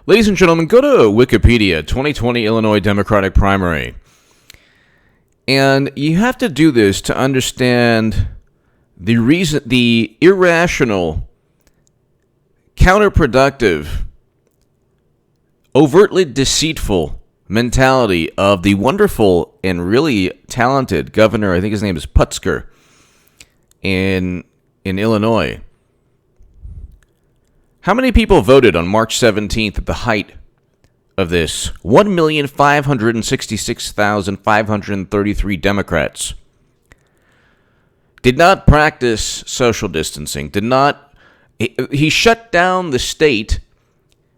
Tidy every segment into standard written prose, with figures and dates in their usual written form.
Ladies and gentlemen, go to Wikipedia, 2020 Illinois Democratic Primary. And you have to do this to understand the irrational, counterproductive, overtly deceitful mentality of the wonderful and really talented governor, I think his name is Pritzker, in Illinois. How many people voted on March 17th at the height of this? 1,566,533 Democrats. Did not practice social distancing. He shut down the state,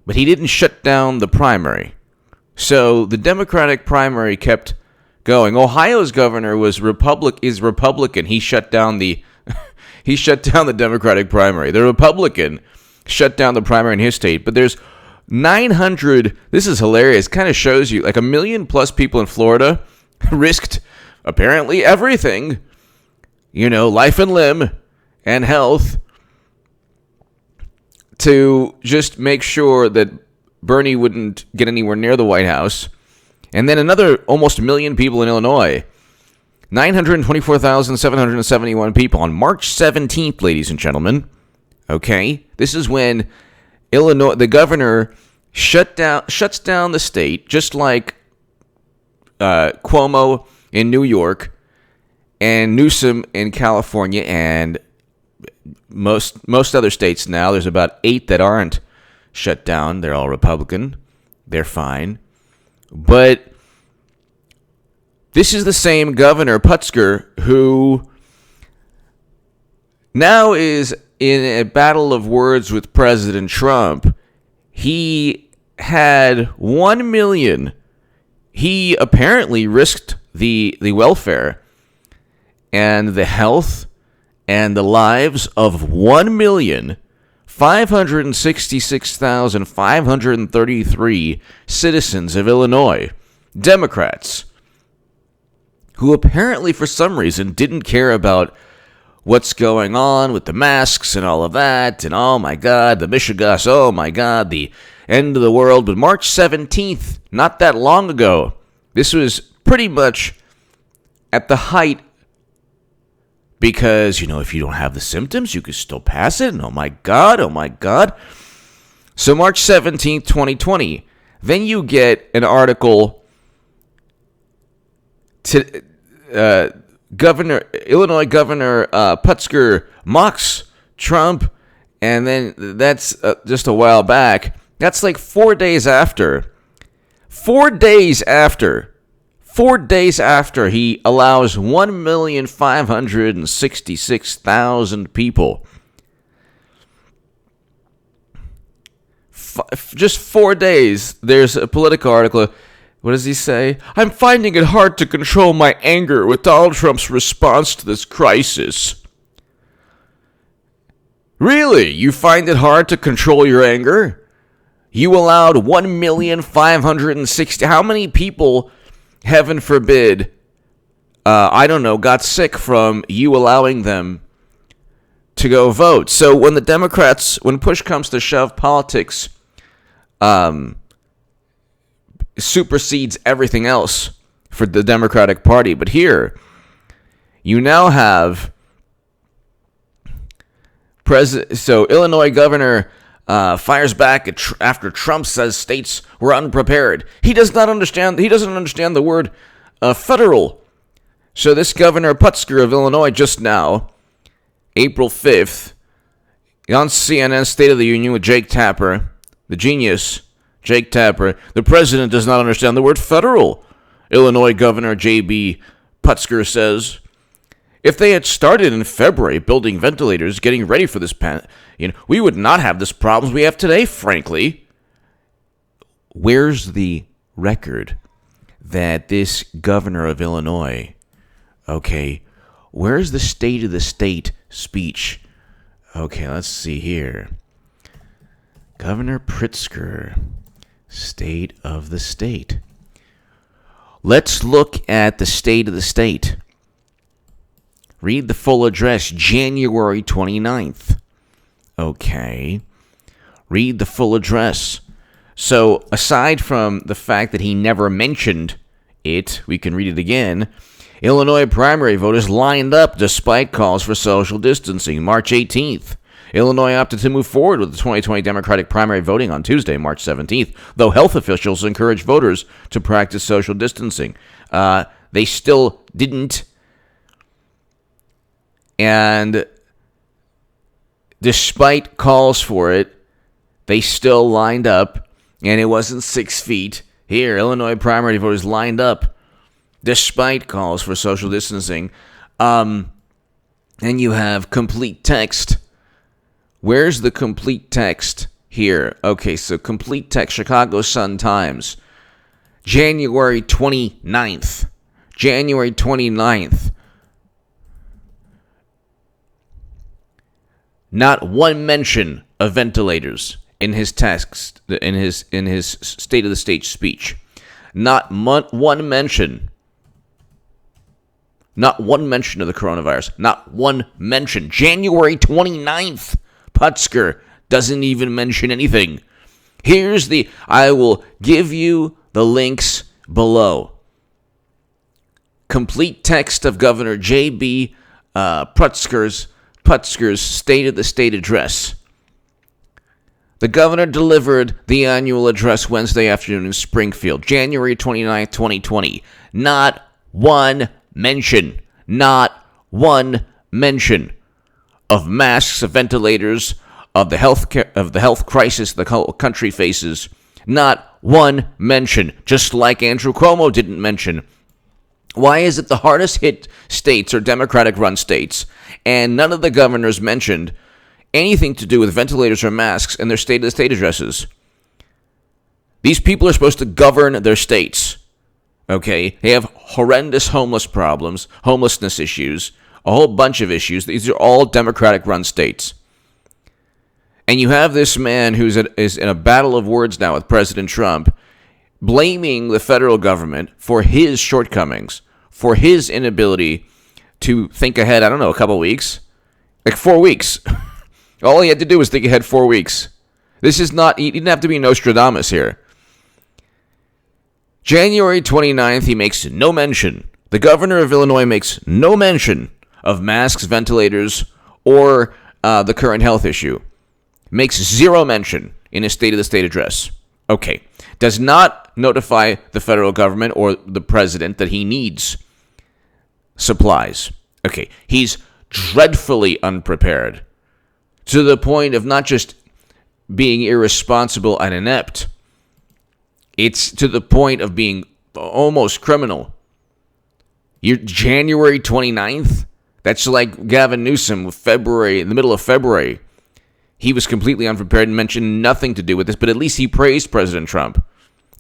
but he didn't shut down the primary. So the Democratic primary kept going. Ohio's governor is Republican. He shut down the Democratic primary. The Republican shut down the primary in his state, but there's 900, this is hilarious, kind of shows you, like 1 million plus people in Florida risked apparently everything, life and limb and health, to just make sure that Bernie wouldn't get anywhere near the White House. And then another almost 1 million people in Illinois, 924,771 people on March 17th, ladies and gentlemen. Okay, this is when Illinois, the governor, shuts down the state, just like Cuomo in New York and Newsom in California and most other states now. There's about 8 that aren't shut down. They're all Republican. They're fine. But this is the same governor, Pritzker, who now is in a battle of words with President Trump. He had 1 million. He apparently risked the welfare and the health and the lives of 1,566,533 citizens of Illinois, Democrats, who apparently for some reason didn't care about what's going on with the masks and all of that, and oh my God, the Michigas, oh my God, the end of the world. But March 17th, not that long ago, this was pretty much at the height, because, if you don't have the symptoms, you can still pass it, and oh my God. So March 17th, 2020, then you get an article to Illinois Governor Pritzker mocks Trump, and then that's just a while back. That's like 4 days after. 4 days after he allows 1,566,000 people. Just 4 days. There's a Politico article. What does he say? I'm finding it hard to control my anger with Donald Trump's response to this crisis. Really? You find it hard to control your anger? You allowed 1,560,000. How many people, heaven forbid, got sick from you allowing them to go vote? So when the Democrats, when push comes to shove, politics supersedes everything else for the Democratic Party. But here, you now have so Illinois governor fires back after Trump says states were unprepared. He doesn't understand the word federal. So this Governor Pritzker of Illinois just now, April 5th, on CNN State of the Union with Jake Tapper, the genius Jake Tapper, the president does not understand the word federal. Illinois Governor J.B. Pritzker says, if they had started in February building ventilators, getting ready for this we would not have this problems we have today, frankly. Where's the record that this governor of Illinois, where's the State of the State speech? Let's see here. Governor Pritzker, State of the State. Let's look at the State of the State. Read the full address, January 29th. Read the full address. So aside from the fact that he never mentioned it, we can read it again. Illinois primary voters lined up despite calls for social distancing. March 18th. Illinois opted to move forward with the 2020 Democratic primary voting on Tuesday, March 17th, though health officials encouraged voters to practice social distancing. They still didn't. And despite calls for it, they still lined up, and it wasn't 6 feet. Here, Illinois primary voters lined up despite calls for social distancing. And you have complete text. Where's the complete text here? Okay, so complete text, Chicago Sun-Times, January 29th. January 29th. Not one mention of ventilators in his text, in his State of the State speech. Not one mention. Not one mention of the coronavirus. Not one mention. January 29th. Pritzker doesn't even mention anything. I will give you the links below. Complete text of Governor J.B. Pritzker's State of the State address. The governor delivered the annual address Wednesday afternoon in Springfield, January 29th, 2020. Not one mention of masks, of ventilators, of the health crisis the country faces. Not one mention, just like Andrew Cuomo didn't mention. Why is it the hardest hit states are Democratic-run states, and none of the governors mentioned anything to do with ventilators or masks in their State of the State addresses? These people are supposed to govern their states. Okay? They have horrendous homelessness issues, a whole bunch of issues. These are all Democratic-run states. And you have this man is in a battle of words now with President Trump, blaming the federal government for his shortcomings, for his inability to think ahead, I don't know, a couple weeks? Like 4 weeks. All he had to do was think ahead 4 weeks. He didn't have to be Nostradamus here. January 29th, he makes no mention. The governor of Illinois makes no mention of masks, ventilators, or the current health issue. Makes zero mention in his State of the State address. Okay. Does not notify the federal government or the president that he needs supplies. Okay. He's dreadfully unprepared to the point of not just being irresponsible and inept. It's to the point of being almost criminal. You're January 29th? That's like Gavin Newsom in the middle of February. He was completely unprepared and mentioned nothing to do with this, but at least he praised President Trump.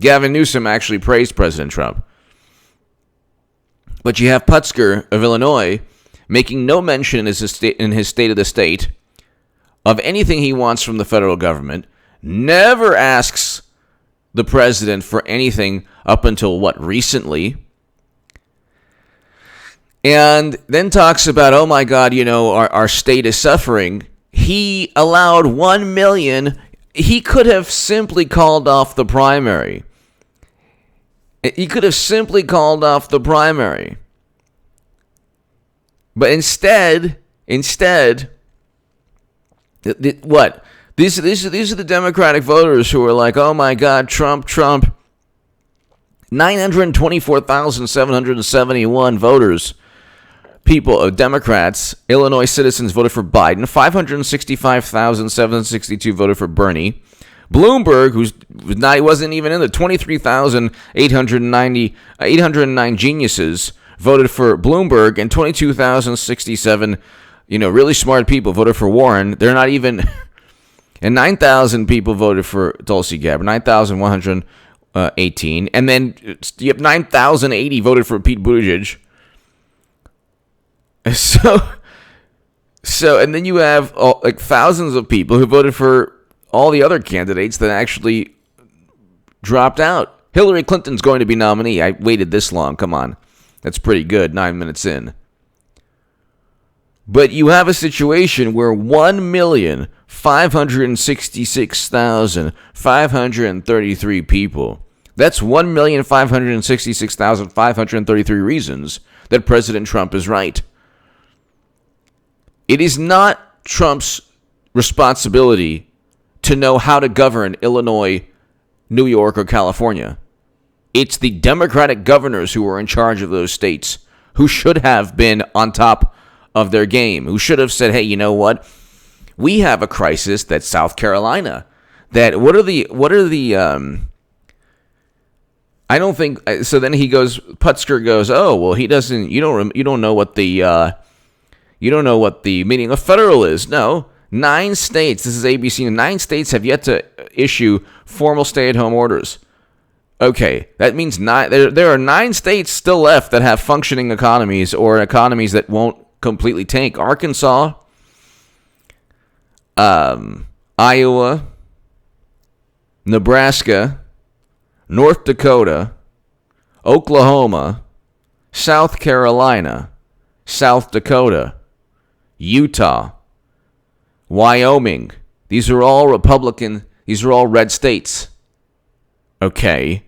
Gavin Newsom actually praised President Trump. But you have Pritzker of Illinois making no mention in his State of the State of anything he wants from the federal government, never asks the president for anything up until, recently, and then talks about, oh my God, our state is suffering. He allowed 1 million. He could have simply called off the primary. But instead, what? These are the Democratic voters who are like, oh my God, Trump. 924,771 voters. Democrats, Illinois citizens voted for Biden. 565,762 voted for Bernie. Bloomberg, he wasn't even in the 23,809 geniuses voted for Bloomberg, and 22,067, really smart people voted for Warren. They're not even, and 9,000 people voted for Tulsi Gabbard. 9,118, and then you have 9,080 voted for Pete Buttigieg. So, and then you have thousands of people who voted for all the other candidates that actually dropped out. Hillary Clinton's going to be nominee. I waited this long. Come on. That's pretty good. 9 minutes in. But you have a situation where 1,566,533 people, that's 1,566,533 reasons that President Trump is right. It is not Trump's responsibility to know how to govern Illinois, New York, or California. It's the Democratic governors who are in charge of those states who should have been on top of their game, who should have said, hey, you know what? We have a crisis that's South Carolina. That what are the I don't think so. Then Pritzker goes, oh, well, you don't know what the meaning of federal is. No, 9 states, this is ABC, 9 states have yet to issue formal stay-at-home orders. Okay, that means there are 9 states still left that have functioning economies or economies that won't completely tank. Arkansas, Iowa, Nebraska, North Dakota, Oklahoma, South Carolina, South Dakota, Utah, Wyoming. These are all Republican. These are all red states. Okay.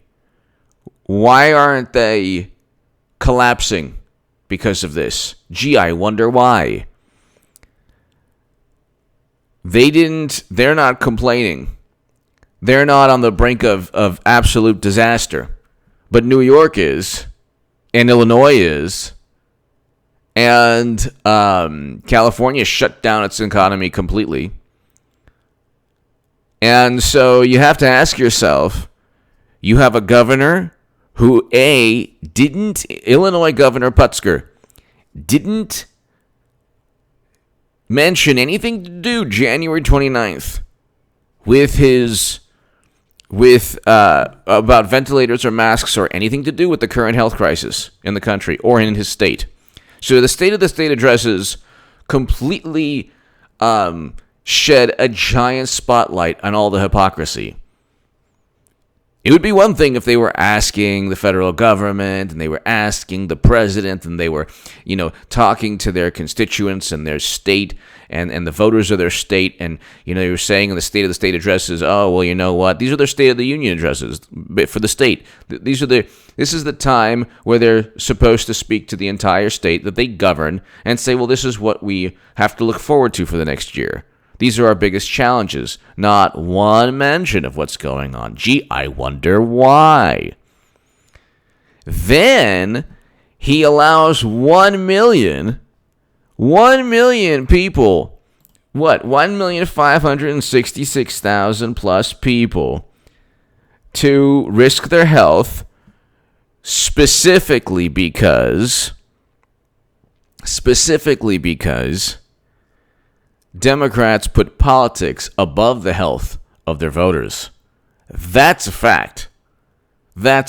Why aren't they collapsing because of this? Gee, I wonder why. They're not complaining. They're not on the brink of absolute disaster. But New York is, and Illinois is, and California shut down its economy completely. And so you have to ask yourself, you have a governor who, Illinois Governor Pritzker, didn't mention anything to do January 29th about ventilators or masks or anything to do with the current health crisis in the country or in his state. So the State of the State addresses completely shed a giant spotlight on all the hypocrisy. It would be one thing if they were asking the federal government and they were asking the president and they were, talking to their constituents and their state and the voters of their state. And, they were saying in the State of the State addresses, oh, well, you know what? These are their State of the Union addresses for the state. This is the time where they're supposed to speak to the entire state that they govern and say, well, this is what we have to look forward to for the next year. These are our biggest challenges. Not one mention of what's going on. Gee, I wonder why. Then he allows 1 million people, 1,566,000 plus people to risk their health specifically because Democrats put politics above the health of their voters. That's a fact. And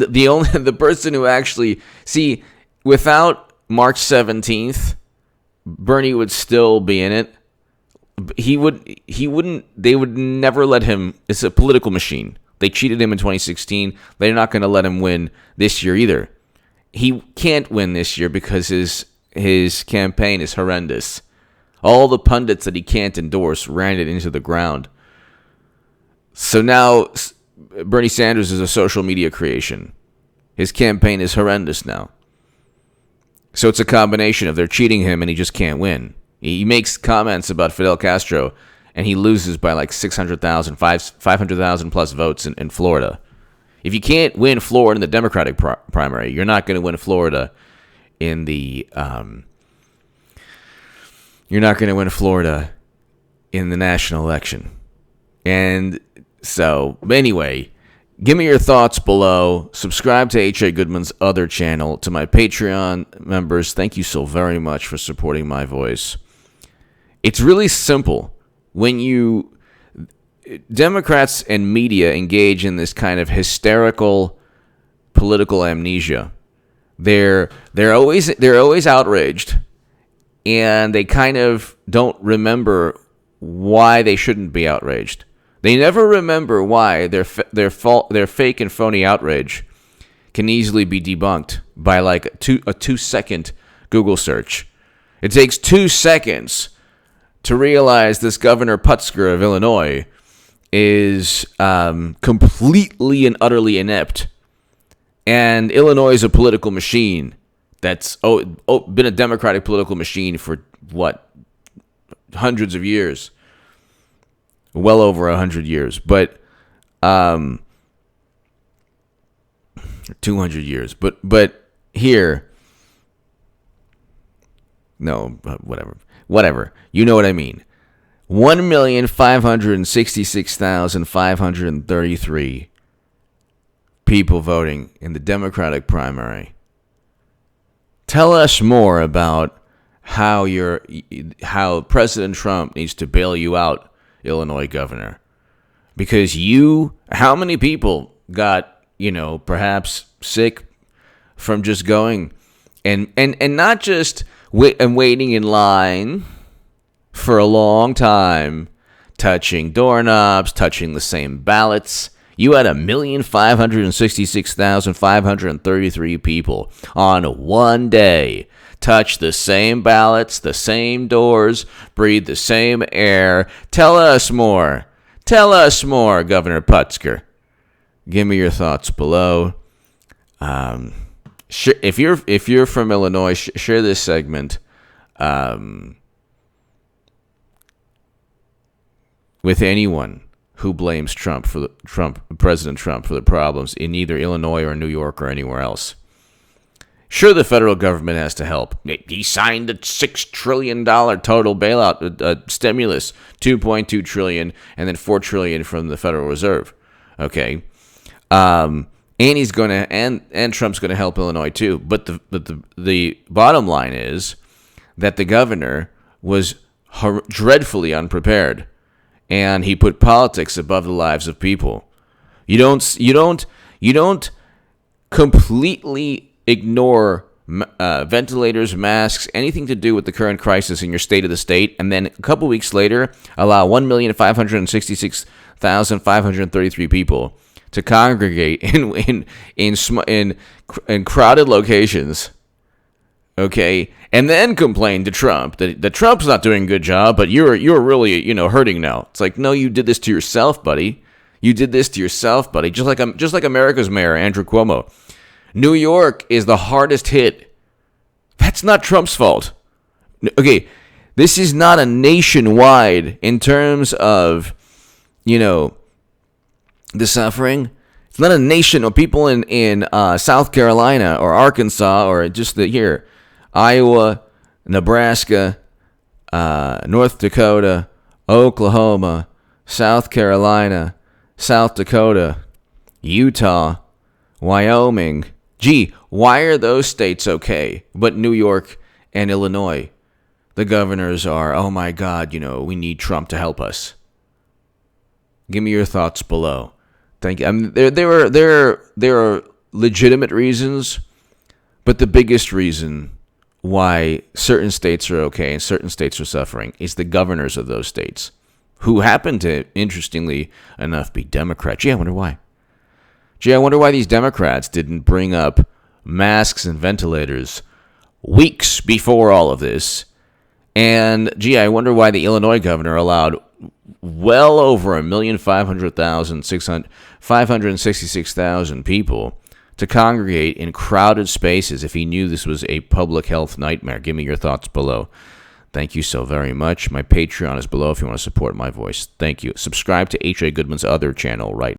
the person who actually, without March 17th, Bernie would still be in it. They would never let him. It's a political machine. They cheated him in 2016. They're not going to let him win this year either. He can't win this year because his campaign is horrendous. All the pundits that he can't endorse ran it into the ground. So now Bernie Sanders is a social media creation. His campaign is horrendous now. So it's a combination of they're cheating him and he just can't win. He makes comments about Fidel Castro and he loses by like 600,000, 500,000 plus votes in Florida. If you can't win Florida in the Democratic primary, you're not going to win Florida in the national election. And so anyway, give me your thoughts below. Subscribe to H.A. Goodman's other channel. To my Patreon members, thank you so very much for supporting my voice. It's really simple. When Democrats and media engage in this kind of hysterical political amnesia, they're always outraged, and they kind of don't remember why they shouldn't be outraged. They never remember why their fake and phony outrage can easily be debunked by like a 2-second Google search. It takes 2 seconds to realize this Governor Pritzker of Illinois is completely and utterly inept. And Illinois is a political machine that's been a Democratic political machine for, hundreds of years. Well over 100 years. But 200 years. But here... No, whatever. You know what I mean. 1,566,533 people voting in the Democratic primary. Tell us more about how President Trump needs to bail you out, Illinois governor. Because how many people got, perhaps sick from just going and not just waiting in line for a long time, touching doorknobs, touching the same ballots. You had 1,566,533 people on one day touch the same ballots, the same doors, breathe the same air. Tell us more. Tell us more, Governor Pritzker. Give me your thoughts below. If you're from Illinois, share this segment with anyone who blames President Trump for the problems in either Illinois or New York or anywhere else. Sure, the federal government has to help. He signed a $6 trillion total bailout stimulus, $2.2 trillion, and then $4 trillion from the Federal Reserve. Okay. And he's and Trump's going to help Illinois too. But the bottom line is that the governor was dreadfully unprepared, and he put politics above the lives of people. You don't completely ignore ventilators, masks, anything to do with the current crisis in your state of the state, and then a couple weeks later allow 1,566,533 people to congregate in crowded locations, okay, and then complain to Trump that Trump's not doing a good job, but you're really hurting now. It's like, no, you did this to yourself, buddy. You did this to yourself, buddy. Just like America's mayor Andrew Cuomo. New York is the hardest hit. That's not Trump's fault. Okay, this is not a nationwide in terms of the suffering. It's not a nation of people in South Carolina or Arkansas or just here, Iowa, Nebraska, North Dakota, Oklahoma, South Carolina, South Dakota, Utah, Wyoming. Gee, why are those states okay, but New York and Illinois, the governors are, oh my God, we need Trump to help us? Give me your thoughts below. Thank you. There are legitimate reasons, but the biggest reason why certain states are okay and certain states are suffering is the governors of those states, who happen to, interestingly enough, be Democrats. Gee, I wonder why. I wonder why these Democrats didn't bring up masks and ventilators weeks before all of this. And, I wonder why the Illinois governor allowed well over 1,566,000 people to congregate in crowded spaces if he knew this was a public health nightmare. Give me your thoughts below. Thank you so very much. My Patreon is below if you want to support my voice. Thank you. Subscribe to H.A. Goodman's other channel right